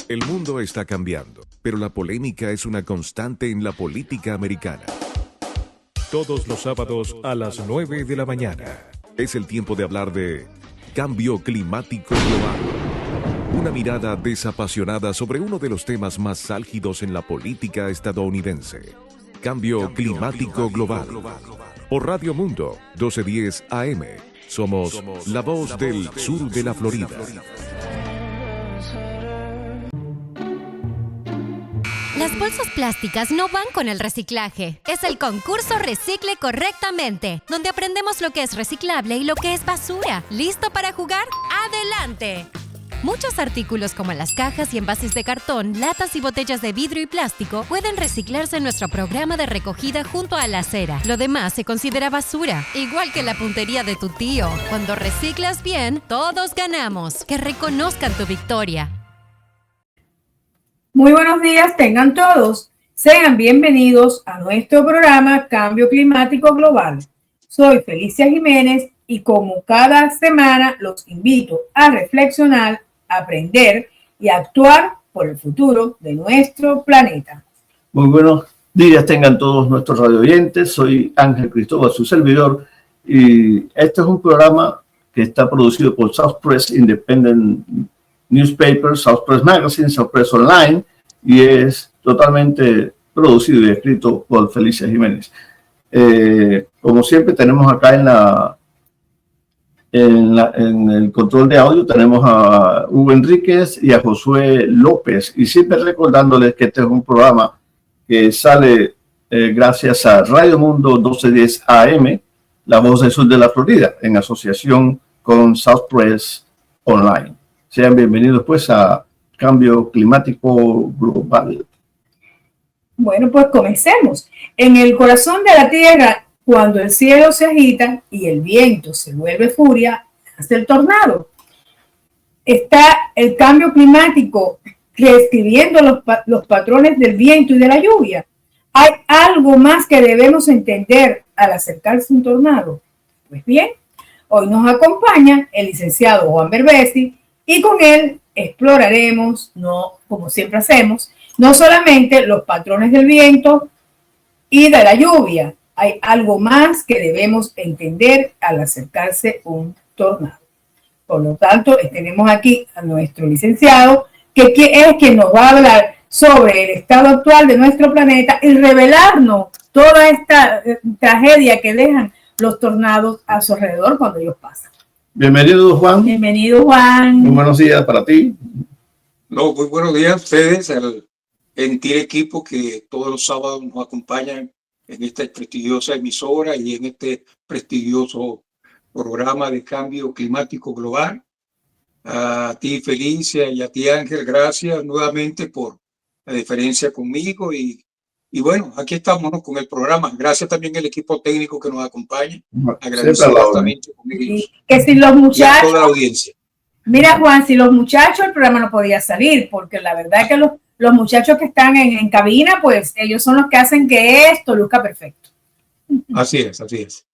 El mundo está cambiando, pero la polémica es una constante en la política americana. Todos los sábados a las 9 de la mañana es el tiempo de hablar de cambio climático global. Una mirada desapasionada sobre uno de los temas más álgidos en la política estadounidense. Cambio climático global. Por Radio Mundo, 1210 AM. Somos la voz del sur de la Florida. Las bolsas plásticas no van con el reciclaje. Es el concurso Recicle Correctamente, donde aprendemos lo que es reciclable y lo que es basura. ¿Listo para jugar? ¡Adelante! Muchos artículos como las cajas y envases de cartón, latas y botellas de vidrio y plástico pueden reciclarse en nuestro programa de recogida junto a la acera. Lo demás se considera basura, igual que la puntería de tu tío. Cuando reciclas bien, todos ganamos. Que reconozcan tu victoria. Muy buenos días, tengan todos. Sean bienvenidos a nuestro programa Cambio Climático Global. Soy Felicia Jiménez y como cada semana los invito a reflexionar, aprender y actuar por el futuro de nuestro planeta. Muy buenos días tengan todos nuestros radioyentes. Soy Ángel Cristóbal, su servidor, y este es un programa que está producido por South Press Independent Newspaper, South Press Magazine, South Press Online, y es totalmente producido y escrito por Felicia Jiménez. Como siempre tenemos acá en el control de audio tenemos a Hugo Enríquez y a Josué López, y siempre recordándoles que este es un programa que sale gracias a Radio Mundo 1210 AM, la voz del sur de la Florida, en asociación con South Press Online. Sean bienvenidos pues a Cambio Climático Global. Bueno, pues comencemos. En el corazón de la Tierra, cuando el cielo se agita y el viento se vuelve furia, hace el tornado. Está el cambio climático reescribiendo los patrones del viento y de la lluvia. ¿Hay algo más que debemos entender al acercarse un tornado? Pues bien, hoy nos acompaña el licenciado Juan Berbesi y con él exploraremos, como siempre hacemos, no solamente los patrones del viento y de la lluvia. Hay algo más que debemos entender al acercarse un tornado. Por lo tanto, tenemos aquí a nuestro licenciado, que es quien nos va a hablar sobre el estado actual de nuestro planeta y revelarnos toda esta tragedia que dejan los tornados a su alrededor cuando ellos pasan. Bienvenido, Juan. Bienvenido, Juan. Muy buenos días para ti. No, muy buenos días a ustedes, al gentil equipo que todos los sábados nos acompañan en esta prestigiosa emisora y en este prestigioso programa de cambio climático global. A ti, Felicia, y a ti, Ángel, gracias nuevamente por la diferencia conmigo. Y bueno, aquí estamos, ¿no?, con el programa. Gracias también al equipo técnico que nos acompaña. Agradecido también con ellos. Que si los muchachos, y a toda la audiencia. Mira, Juan, si los muchachos, el programa no podía salir, porque la verdad es que los muchachos que están en cabina, pues ellos son los que hacen que esto luzca perfecto. Así es, así es.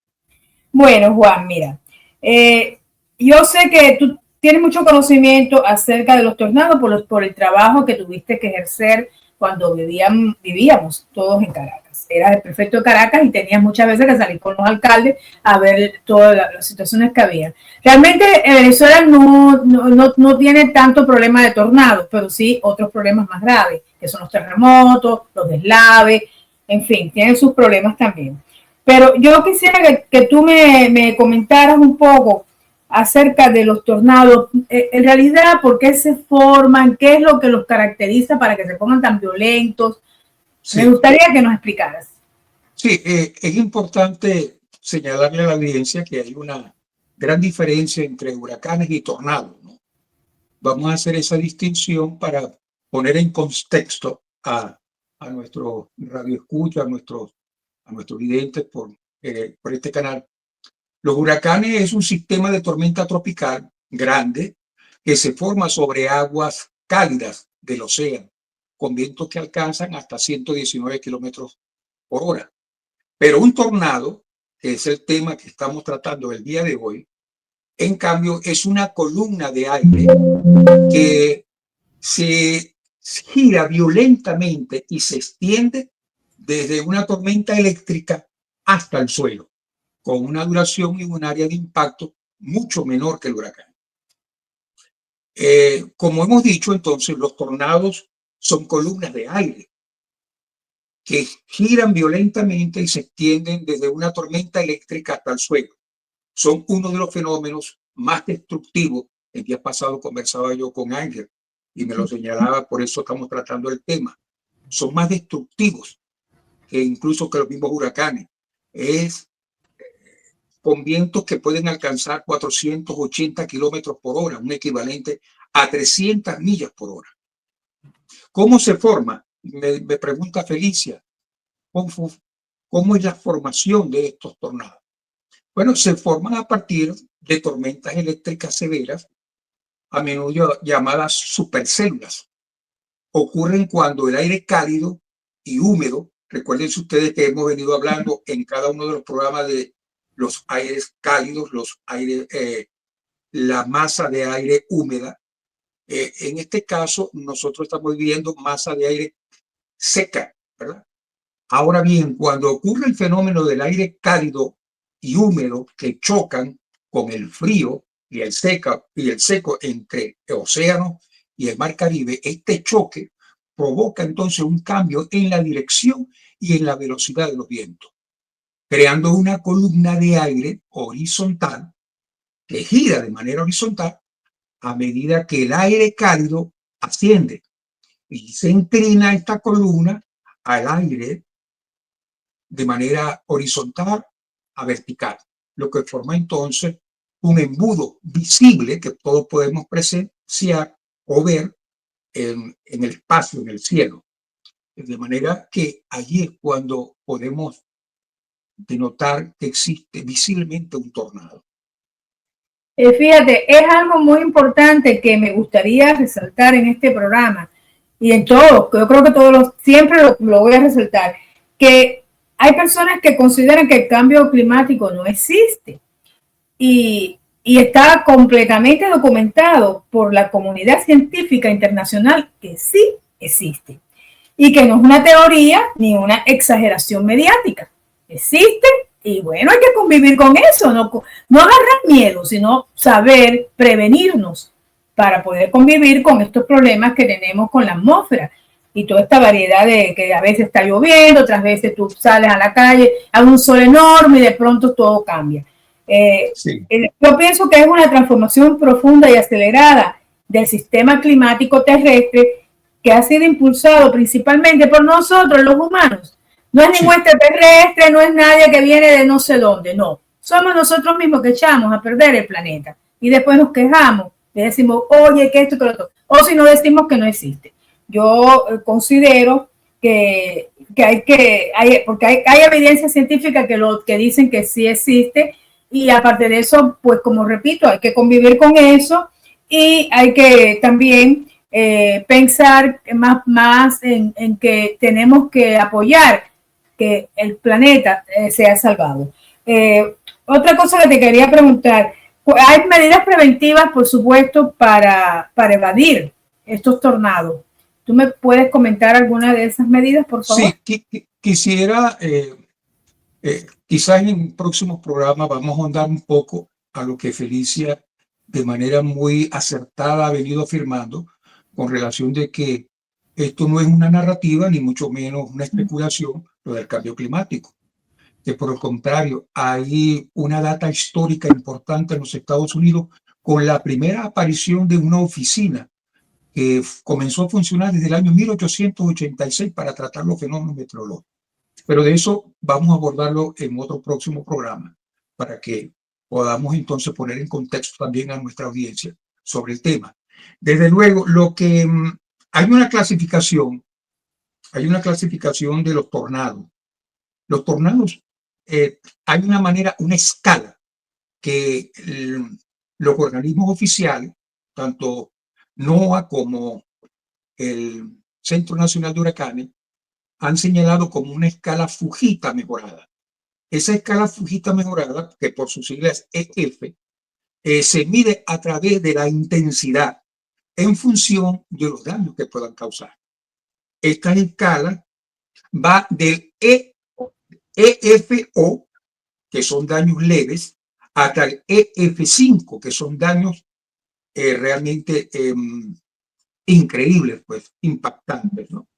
Bueno, Juan, mira, yo sé que tú tienes mucho conocimiento acerca de los tornados por el trabajo que tuviste que ejercer cuando vivíamos todos en Caracas. Eras el prefecto de Caracas y tenías muchas veces que salir con los alcaldes a ver todas las situaciones que había. Realmente Venezuela no tiene tanto problema de tornados, pero sí otros problemas más graves, que son los terremotos, los deslaves, en fin, tienen sus problemas también. Pero yo quisiera que tú me comentaras un poco acerca de los tornados, en realidad, por qué se forman, qué es lo que los caracteriza para que se pongan tan violentos. Sí. Me gustaría que nos explicaras. Sí, es importante señalarle a la audiencia que hay una gran diferencia entre huracanes y tornados, ¿no? Vamos a hacer esa distinción para poner en contexto a nuestro radioescucha, a nuestros videntes por este canal. Los huracanes es un sistema de tormenta tropical grande que se forma sobre aguas cálidas del océano, con vientos que alcanzan hasta 119 kilómetros por hora. Pero un tornado, que es el tema que estamos tratando el día de hoy, en cambio es una columna de aire que se gira violentamente y se extiende desde una tormenta eléctrica hasta el suelo, con una duración y un área de impacto mucho menor que el huracán. Como hemos dicho, entonces, los tornados son columnas de aire que giran violentamente y se extienden desde una tormenta eléctrica hasta el suelo. Son uno de los fenómenos más destructivos. El día pasado conversaba yo con Ángel y me lo señalaba, por eso estamos tratando el tema. Son más destructivos que incluso que los mismos huracanes. Es con vientos que pueden alcanzar 480 kilómetros por hora, un equivalente a 300 millas por hora. ¿Cómo se forma? Me pregunta Felicia, ¿cómo es la formación de estos tornados? Bueno, se forman a partir de tormentas eléctricas severas, a menudo llamadas supercélulas. Ocurren cuando el aire cálido y húmedo, recuerden ustedes que hemos venido hablando en cada uno de los programas de los aires cálidos, la masa de aire húmeda. En este caso, nosotros estamos viviendo masa de aire seca, ¿verdad? Ahora bien, cuando ocurre el fenómeno del aire cálido y húmedo que chocan con el frío y el seco entre el océano y el mar Caribe, este choque provoca entonces un cambio en la dirección y en la velocidad de los vientos, creando una columna de aire horizontal que gira de manera horizontal a medida que el aire cálido asciende y se inclina esta columna al aire de manera horizontal a vertical, lo que forma entonces un embudo visible que todos podemos presenciar o ver en el espacio, en el cielo. De manera que allí es cuando podemos denotar que existe visiblemente un tornado. Fíjate, es algo muy importante que me gustaría resaltar en este programa y en todo, yo creo que siempre lo voy a resaltar, que hay personas que consideran que el cambio climático no existe y está completamente documentado por la comunidad científica internacional que sí existe y que no es una teoría ni una exageración mediática. Existe y bueno, hay que convivir con eso, no agarrar miedo, sino saber prevenirnos para poder convivir con estos problemas que tenemos con la atmósfera y toda esta variedad de que a veces está lloviendo, otras veces tú sales a la calle, hay un sol enorme y de pronto todo cambia. Sí. Yo pienso que es una transformación profunda y acelerada del sistema climático terrestre que ha sido impulsado principalmente por nosotros, los humanos. No es ningún extraterrestre, no es nadie que viene de no sé dónde, no. Somos nosotros mismos que echamos a perder el planeta y después nos quejamos, le decimos, oye, que esto, que lo otro, o si no decimos que no existe. Yo considero que porque hay evidencia científica que dicen que sí existe y aparte de eso, pues como repito, hay que convivir con eso y hay que también pensar más en que tenemos que apoyar que el planeta sea salvado. Otra cosa que te quería preguntar, hay medidas preventivas, por supuesto, para evadir estos tornados. ¿Tú me puedes comentar alguna de esas medidas, por favor? Sí, quisiera, quizás en próximos programas vamos a ahondar un poco a lo que Felicia de manera muy acertada ha venido afirmando con relación de que esto no es una narrativa ni mucho menos una especulación, lo del cambio climático, que por el contrario hay una data histórica importante en los Estados Unidos con la primera aparición de una oficina que comenzó a funcionar desde el año 1886 para tratar los fenómenos meteorológicos. Pero de eso vamos a abordarlo en otro próximo programa para que podamos entonces poner en contexto también a nuestra audiencia sobre el tema. Desde luego, hay una clasificación de los tornados. Los tornados, hay una escala que los organismos oficiales, tanto NOAA como el Centro Nacional de Huracanes, han señalado como una escala Fujita mejorada. Esa escala Fujita mejorada, que por sus siglas es EF, se mide a través de la intensidad en función de los daños que puedan causar. Esta escala va del EFO, que son daños leves, hasta el EF5, que son daños realmente increíbles, pues, impactantes, ¿no?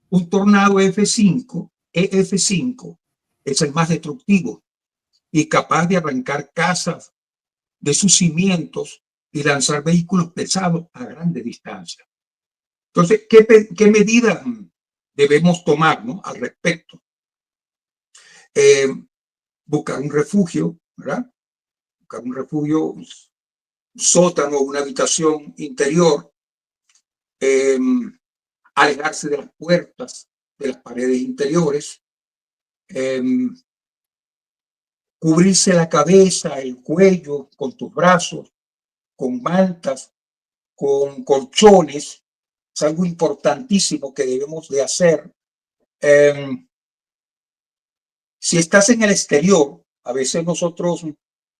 Un tornado EF5 es el más destructivo y capaz de arrancar casas de sus cimientos y lanzar vehículos pesados a grande distancia. Entonces, ¿qué medidas debemos tomar, ¿no?, al respecto? Buscar un refugio, ¿verdad? Buscar un refugio, un sótano, una habitación interior, alejarse de las puertas, de las paredes interiores, cubrirse la cabeza, el cuello con tus brazos, con mantas, con colchones. Es algo importantísimo que debemos de hacer. Si estás en el exterior, a veces nosotros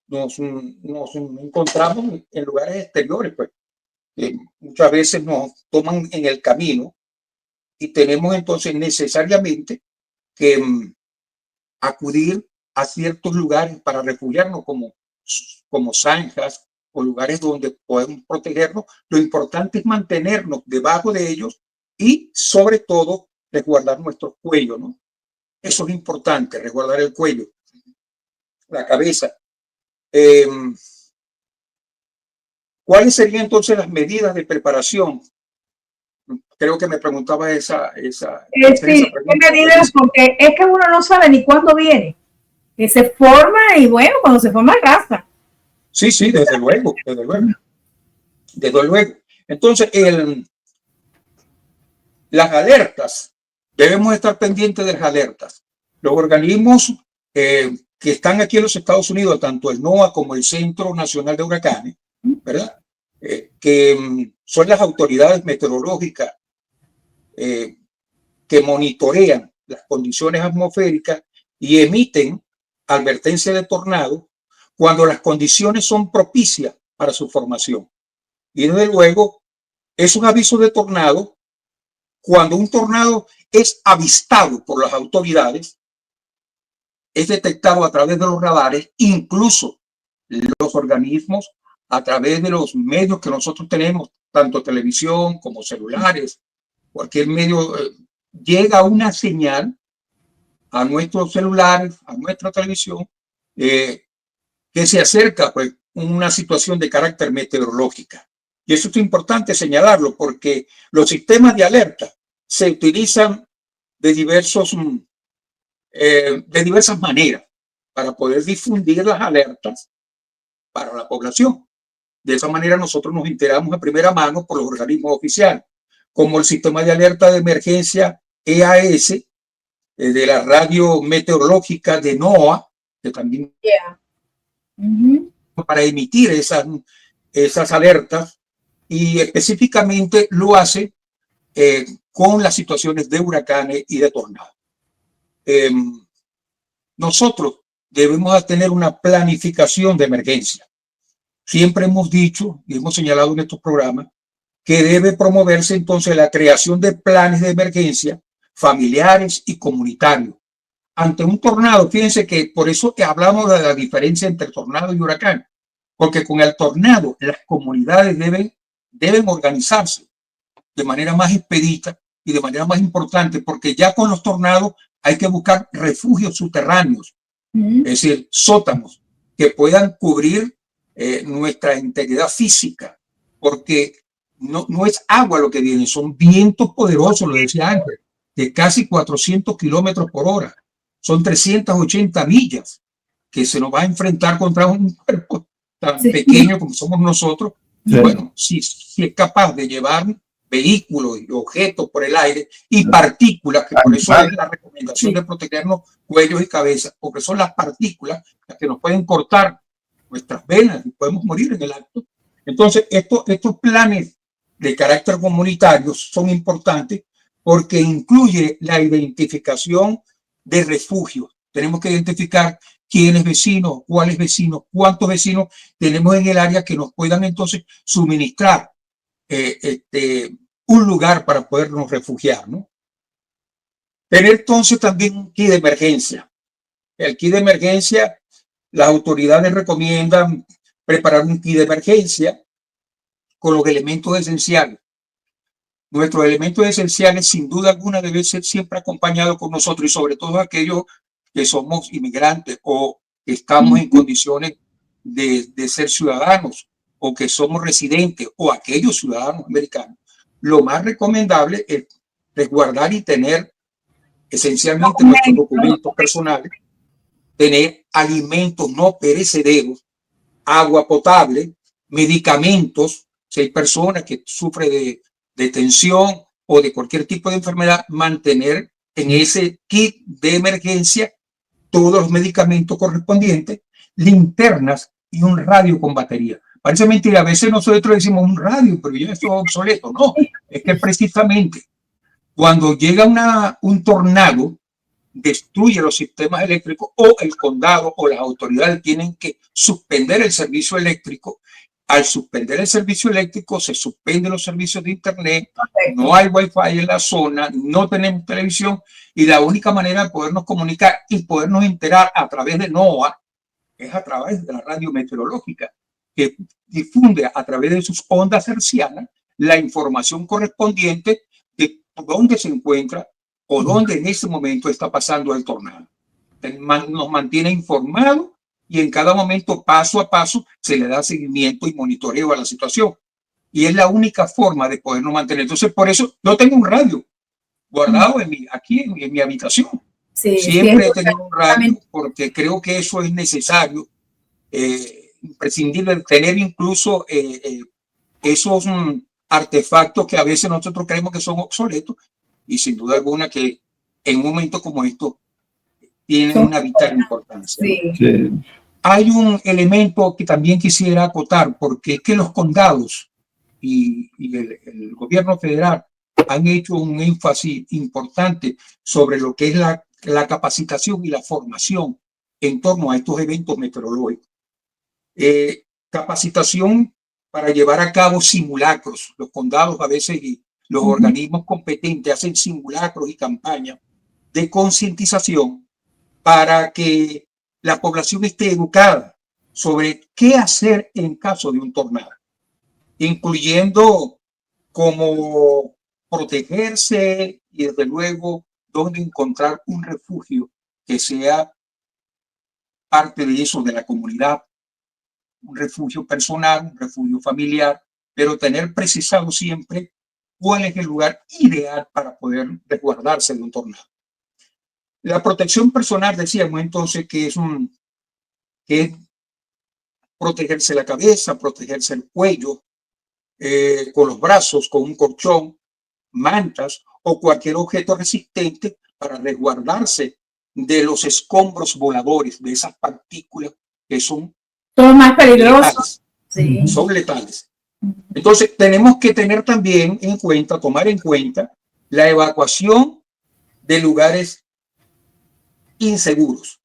nos encontramos en lugares exteriores, pues muchas veces nos toman en el camino y tenemos entonces necesariamente que acudir a ciertos lugares para refugiarnos, como zanjas o lugares donde podemos protegernos. Lo importante es mantenernos debajo de ellos y, sobre todo, resguardar nuestro cuello, ¿no? Eso es importante, resguardar el cuello, la cabeza. ¿Cuáles serían entonces las medidas de preparación? Creo que me preguntaba esa sí, ¿qué medidas? Porque es que uno no sabe ni cuándo viene. Que se forma y bueno, cuando se forma arrasa. Sí, sí, desde luego, desde luego. Desde luego. Entonces, las alertas, debemos estar pendientes de las alertas. Los organismos que están aquí en los Estados Unidos, tanto el NOAA como el Centro Nacional de Huracanes, ¿verdad? Que son las autoridades meteorológicas que monitorean las condiciones atmosféricas y emiten advertencia de tornado cuando las condiciones son propicias para su formación. Y desde luego es un aviso de tornado cuando un tornado es avistado por las autoridades, es detectado a través de los radares, incluso los organismos a través de los medios que nosotros tenemos, tanto televisión como celulares, cualquier medio, llega una señal a nuestros celulares, a nuestra televisión, que se acerca, pues, una situación de carácter meteorológica. Y eso es importante señalarlo porque los sistemas de alerta se utilizan de diversas maneras para poder difundir las alertas para la población. De esa manera nosotros nos enteramos a primera mano por los organismos oficiales, como el sistema de alerta de emergencia EAS, de la radio meteorológica de NOAA, que también para emitir esas alertas, y específicamente lo hace con las situaciones de huracanes y de tornados. Nosotros debemos tener una planificación de emergencia. Siempre hemos dicho y hemos señalado en estos programas que debe promoverse entonces la creación de planes de emergencia familiares y comunitarios. Ante un tornado, fíjense que por eso que hablamos de la diferencia entre tornado y huracán, porque con el tornado las comunidades deben organizarse de manera más expedita y de manera más importante, porque ya con los tornados hay que buscar refugios subterráneos, es decir, sótanos que puedan cubrir nuestra integridad física, porque no es agua lo que viene, son vientos poderosos, lo decía Ángel, de casi 400 kilómetros por hora. Son 380 millas que se nos va a enfrentar contra un cuerpo tan pequeño como somos nosotros. Y bueno, si es capaz de llevar vehículos y objetos por el aire y partículas, que por eso es la recomendación de protegernos cuellos y cabezas, porque son las partículas las que nos pueden cortar nuestras venas y podemos morir en el acto. Entonces, estos planes de carácter comunitario son importantes porque incluye la identificación de refugios. Tenemos que identificar quiénes vecinos, cuáles vecinos, cuántos vecinos tenemos en el área que nos puedan entonces suministrar un lugar para podernos refugiar, ¿no? Tener entonces también un kit de emergencia. El kit de emergencia, las autoridades recomiendan preparar un kit de emergencia con los elementos esenciales. Nuestros elementos esenciales, sin duda alguna, deben ser siempre acompañados con nosotros, y sobre todo aquellos que somos inmigrantes o que estamos en condiciones de ser ciudadanos o que somos residentes o aquellos ciudadanos americanos. Lo más recomendable es resguardar y tener esencialmente nuestros documentos personales, tener alimentos no perecederos, agua potable, medicamentos. Si hay personas que sufren de tensión o de cualquier tipo de enfermedad, mantener en ese kit de emergencia todos los medicamentos correspondientes, linternas y un radio con batería. Parece mentira, a veces nosotros decimos un radio, pero ya eso es obsoleto. No, es que precisamente cuando llega un tornado, destruye los sistemas eléctricos, o el condado o las autoridades tienen que suspender el servicio eléctrico. Al suspender el servicio eléctrico, se suspenden los servicios de internet, no hay wifi en la zona, no tenemos televisión, y la única manera de podernos comunicar y podernos enterar a través de NOAA es a través de la radio meteorológica, que difunde a través de sus ondas hercianas la información correspondiente de dónde se encuentra o dónde en ese momento está pasando el tornado. Nos mantiene informados y en cada momento, paso a paso, se le da seguimiento y monitoreo a la situación. Y es la única forma de podernos mantener. Entonces, por eso yo tengo un radio guardado aquí en mi habitación. Sí, siempre he tenido un radio porque creo que eso es necesario, imprescindible, tener incluso esos artefactos que a veces nosotros creemos que son obsoletos, y sin duda alguna que en un momento como esto tienen una vital importancia. Sí. Sí. Hay un elemento que también quisiera acotar, porque es que los condados y el gobierno federal han hecho un énfasis importante sobre lo que es la capacitación y la formación en torno a estos eventos meteorológicos. Capacitación para llevar a cabo simulacros. Los condados a veces y los organismos competentes hacen simulacros y campañas de concientización para que la población esté educada sobre qué hacer en caso de un tornado, incluyendo cómo protegerse y desde luego dónde encontrar un refugio que sea parte de eso, de la comunidad, un refugio personal, un refugio familiar, pero tener precisado siempre cuál es el lugar ideal para poder resguardarse de un tornado. La protección personal, decíamos entonces que es protegerse la cabeza, protegerse el cuello, con los brazos, con un colchón, mantas o cualquier objeto resistente para resguardarse de los escombros voladores, de esas partículas que son más peligrosas. Sí. Son letales. Entonces tenemos que tener también en cuenta, tomar en cuenta la evacuación de lugares inseguros.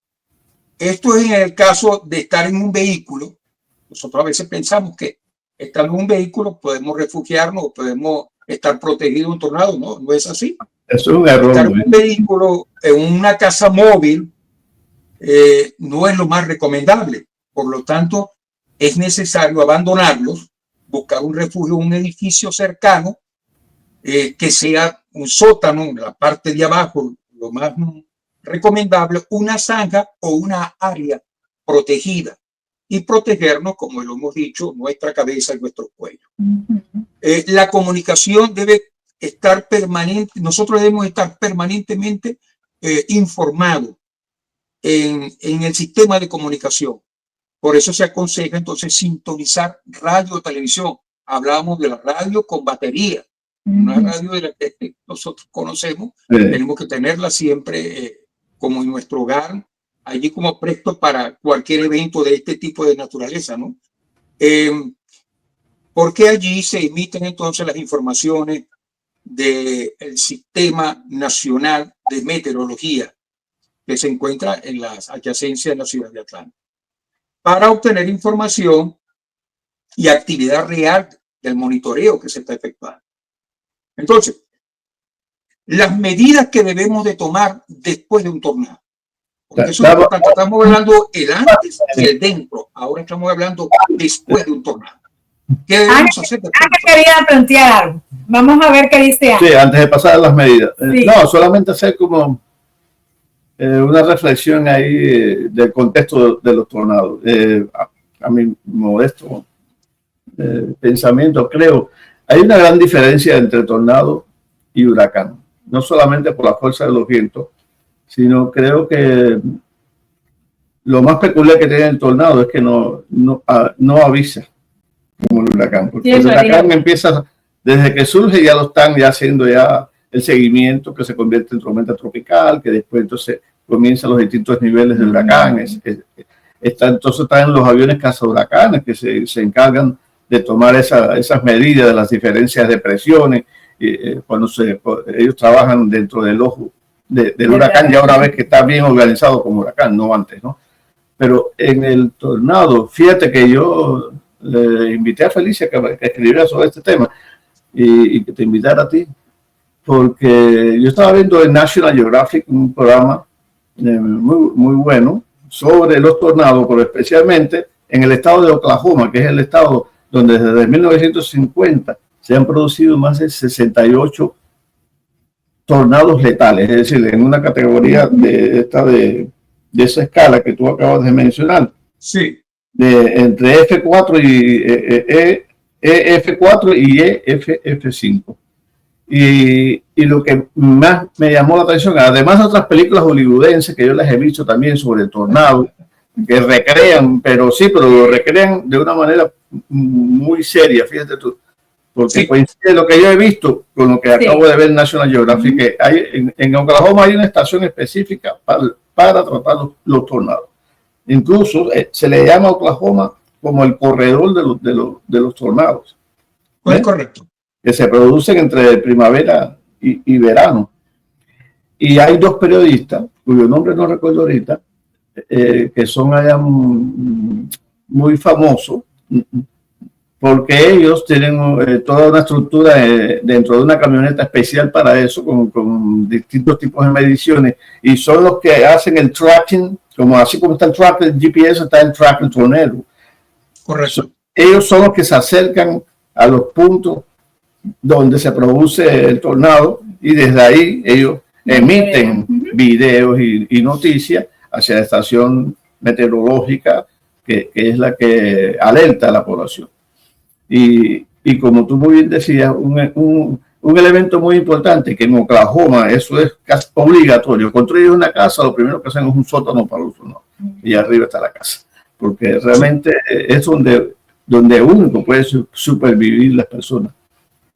Esto es en el caso de estar en un vehículo. Nosotros a veces pensamos que estando en un vehículo podemos refugiarnos o podemos estar protegidos de un tornado. No, no es así. Eso es un error. Estar en un vehículo, en una casa móvil, no es lo más recomendable. Por lo tanto, es necesario abandonarlos, buscar un refugio, un edificio cercano, que sea un sótano, en la parte de abajo, lo más recomendable, una zanja o una área protegida, y protegernos, como lo hemos dicho, nuestra cabeza y nuestro cuello. La comunicación debe estar permanente, nosotros debemos estar permanentemente informados en el sistema de comunicación. Por eso se aconseja entonces sintonizar radio o televisión. Hablábamos de la radio con batería, una radio de la que nosotros conocemos, tenemos que tenerla siempre como en nuestro hogar, allí como presto para cualquier evento de este tipo de naturaleza, ¿no? Porque allí se emiten entonces las informaciones del Sistema Nacional de Meteorología, que se encuentra en las adyacencias de la ciudad de Atlanta, para obtener información y actividad real del monitoreo que se está efectuando. Entonces, las medidas que debemos de tomar después de un tornado. Porque eso es importante. Estamos hablando el antes y el dentro. Ahora estamos hablando después de un tornado. ¿Qué debemos hacer después? Quería plantear algo. Vamos a ver qué dice Ana. Sí, antes de pasar a las medidas. Sí. No, solamente hacer como una reflexión ahí del contexto de los tornados. A mi modesto pensamiento, creo, hay una gran diferencia entre tornado y huracán. No solamente por la fuerza de los vientos, sino creo que lo más peculiar que tiene el tornado es que no avisa como el huracán. Porque el huracán empieza desde que surge, ya lo están ya haciendo ya el seguimiento, que se convierte en tormenta tropical, que después entonces comienzan los distintos niveles de huracanes. Entonces están los aviones cazahuracanes que se encargan de tomar esas medidas de las diferencias de presiones. Cuando ellos trabajan dentro del ojo del huracán, ya ahora ves que está bien organizado como huracán, no antes, ¿no? Pero en el tornado, fíjate que yo le invité a Felicia que escribiera sobre este tema y que te invitara a ti, porque yo estaba viendo en National Geographic un programa muy bueno sobre los tornados, pero especialmente en el estado de Oklahoma, que es el estado donde desde 1950 se han producido más de 68 tornados letales, es decir, en una categoría de esa escala que tú acabas de mencionar. Sí. Entre F4 y EF4 y EFF5. Y lo que más me llamó la atención, además de otras películas hollywoodenses que yo las he visto también sobre el tornado, que recrean, pero lo recrean de una manera muy seria, fíjate tú, porque coincide lo que yo he visto con lo que acabo de ver en National Geographic, que hay, en Oklahoma hay una estación específica para tratar los tornados. Incluso se le llama a Oklahoma como el corredor de los tornados. Es correcto. Que se producen entre primavera y verano. Y hay dos periodistas, cuyo nombre no recuerdo ahorita, que son allá muy famosos, porque ellos tienen toda una estructura dentro de una camioneta especial para eso, con distintos tipos de mediciones, y son los que hacen el tracking, así como está el tracker, el GPS, está el tracker tornado. Correcto. Ellos son los que se acercan a los puntos donde se produce el tornado, y desde ahí ellos emiten videos y noticias hacia la estación meteorológica, que es la que alerta a la población. Y como tú muy bien decías, un elemento muy importante, que en Oklahoma eso es casi obligatorio. Construir una casa, lo primero que hacen es un sótano para los tornados, y arriba está la casa, porque realmente es donde único puede supervivir las personas.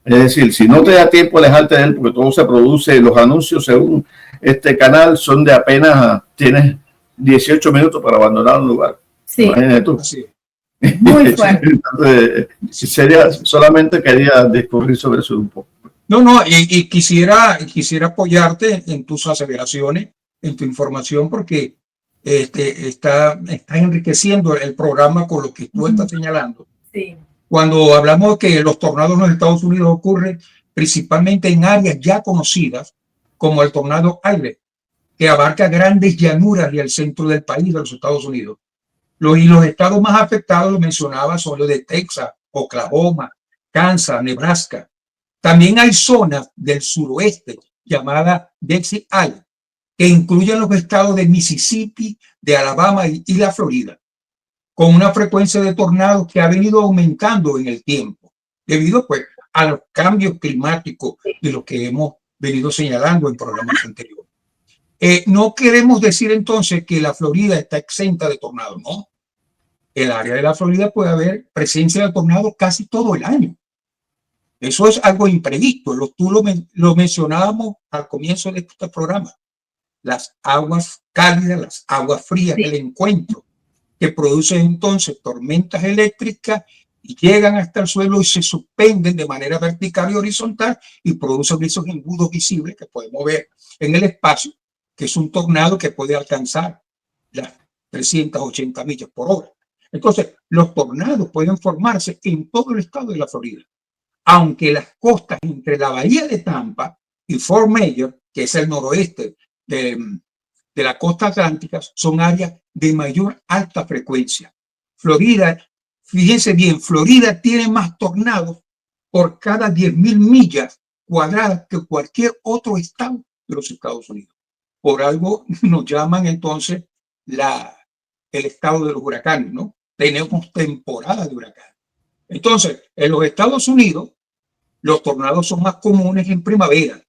Es decir, si no te da tiempo alejarte de él, porque todo se produce, los anuncios según este canal son de apenas, tienes 18 minutos para abandonar un lugar. Sí. Imagínate tú. Así. Muy fuerte. Entonces, solamente quería discurrir sobre eso un poco. No, y quisiera apoyarte en tus aseveraciones, en tu información, porque está enriqueciendo el programa con lo que tú estás señalando. Sí. Cuando hablamos que los tornados en los Estados Unidos ocurren principalmente en áreas ya conocidas, como el tornado Aile, que abarca grandes llanuras y el centro del país de los Estados Unidos. Los estados más afectados, lo mencionaba, son los de Texas, Oklahoma, Kansas, Nebraska. También hay zonas del suroeste llamadas Dixie Island, que incluyen los estados de Mississippi, de Alabama y la Florida, con una frecuencia de tornados que ha venido aumentando en el tiempo, debido pues a los cambios climáticos de los que hemos venido señalando en programas anteriores. No queremos decir entonces que la Florida está exenta de tornados, no. El área de la Florida puede haber presencia de tornados casi todo el año. Eso es algo imprevisto. Tú lo mencionábamos al comienzo de este programa. Las aguas cálidas, las aguas frías del encuentro, que producen entonces tormentas eléctricas y llegan hasta el suelo y se suspenden de manera vertical y horizontal y producen esos embudos visibles que podemos ver en el espacio, que es un tornado que puede alcanzar las 380 millas por hora. Entonces, los tornados pueden formarse en todo el estado de la Florida. aunque las costas entre la bahía de Tampa y Fort Myers, que es el noroeste de la costa atlántica, son áreas de mayor alta frecuencia. Florida, fíjense bien, Florida tiene más tornados por cada 10.000 millas cuadradas que cualquier otro estado de los Estados Unidos. Por algo nos llaman entonces el estado de los huracanes, ¿no? Tenemos temporada de huracanes. Entonces, en los Estados Unidos, los tornados son más comunes en primavera.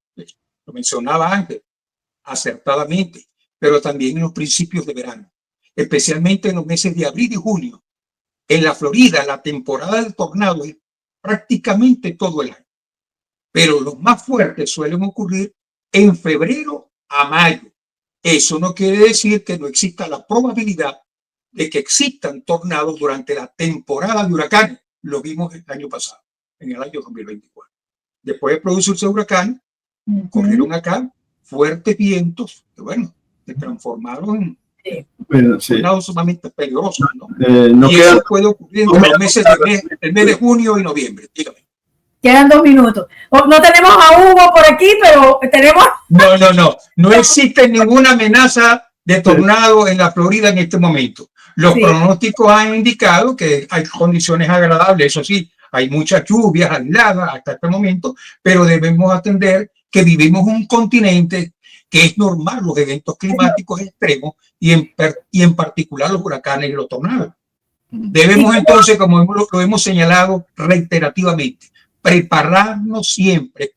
Lo mencionaba antes, acertadamente, pero también en los principios de verano, especialmente en los meses de abril y junio. En la Florida, la temporada del tornado es prácticamente todo el año, pero los más fuertes suelen ocurrir en febrero a mayo. Eso no quiere decir que no exista la probabilidad de que existan tornados durante la temporada de huracanes. Lo vimos el año pasado, en el año 2024. Después de producirse huracán, corrieron acá fuertes vientos que, bueno, se transformaron en tornados sumamente peligrosos, ¿no? Y eso puede ocurrir entre los meses el mes de junio y noviembre. Dígame. Quedan 2 minutos. No tenemos a Hugo por aquí, pero tenemos... No existe ninguna amenaza de tornado en la Florida en este momento. Los pronósticos han indicado que hay condiciones agradables, eso sí, hay muchas lluvias aisladas hasta este momento, pero debemos atender que vivimos en un continente que es normal los eventos climáticos extremos y en particular los huracanes y los tornados. Debemos entonces, como lo hemos señalado reiterativamente, prepararnos siempre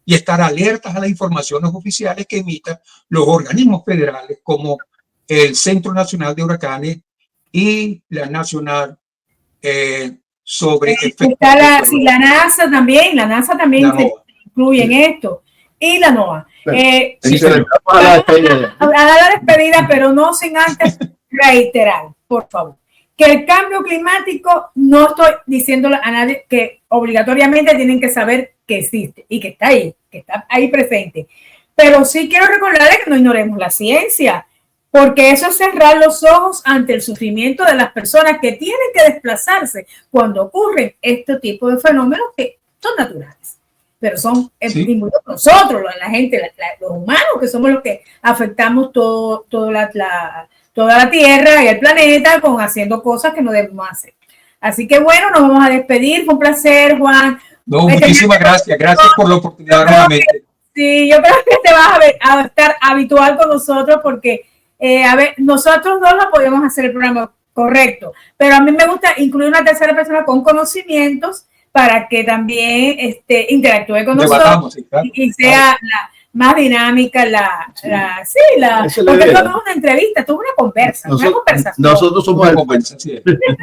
y estar alertas a las informaciones oficiales que emitan los organismos federales como el Centro Nacional de Huracanes y la Nacional sobre efectos. La NASA también se incluye en esto, y la NOAA. A dar la despedida, pero no sin antes reiterar, por favor, que el cambio climático, no estoy diciéndole a nadie que obligatoriamente tienen que saber que existe y que está ahí presente, pero sí quiero recordarles que no ignoremos la ciencia, porque eso es cerrar los ojos ante el sufrimiento de las personas que tienen que desplazarse cuando ocurren este tipo de fenómenos que son naturales, pero son nosotros, la gente, los humanos, que somos los que afectamos toda la Tierra y el planeta haciendo cosas que no debemos hacer. Así que bueno, nos vamos a despedir. Fue un placer, Juan. No, muchísimas gracias. Gracias por la oportunidad nuevamente. Sí, yo creo que te vas a estar habitual con nosotros porque nosotros dos no podemos hacer el programa correcto, pero a mí me gusta incluir una tercera persona con conocimientos para que también interactúe con nosotros y sea más dinámica porque no es una entrevista, esto es una conversación. Nosotros somos un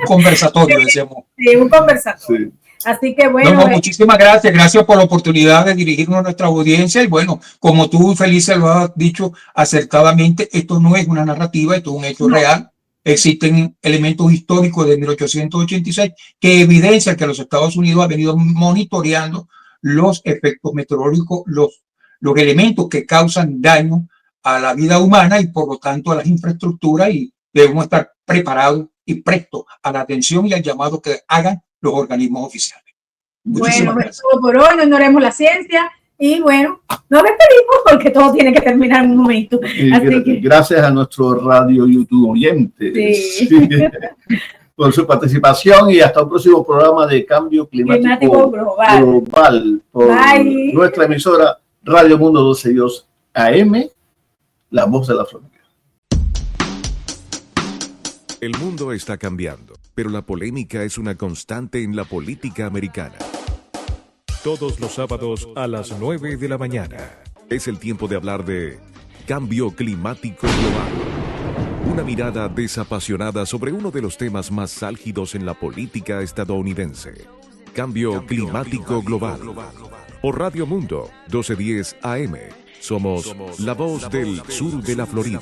conversatorio, decíamos. Sí, un conversatorio. Sí. Así que bueno. Muchísimas gracias. Gracias por la oportunidad de dirigirnos a nuestra audiencia. Y bueno, como tú, Felicia, lo has dicho acertadamente, esto no es una narrativa, esto es un hecho real. Existen elementos históricos de 1886 que evidencian que los Estados Unidos han venido monitoreando los efectos meteorológicos, los elementos que causan daño a la vida humana y por lo tanto a las infraestructuras, y debemos estar preparados y prestos a la atención y al llamado que hagan los organismos oficiales. Bueno, es todo por hoy, no ignoremos la ciencia y bueno, nos despedimos porque todo tiene que terminar en un momento. Así que... Gracias a nuestro radio YouTube oyentes por su participación y hasta un próximo programa de Cambio Climático Global por nuestra emisora Radio Mundo 12.2 AM, La Voz de la Florida. El mundo está cambiando, pero la polémica es una constante en la política americana. Todos los sábados a las 9 de la mañana es el tiempo de hablar de Cambio Climático Global. Una mirada desapasionada sobre uno de los temas más álgidos en la política estadounidense. Cambio Climático Global. Por Radio Mundo 1210 AM. Somos la voz del sur de la Florida.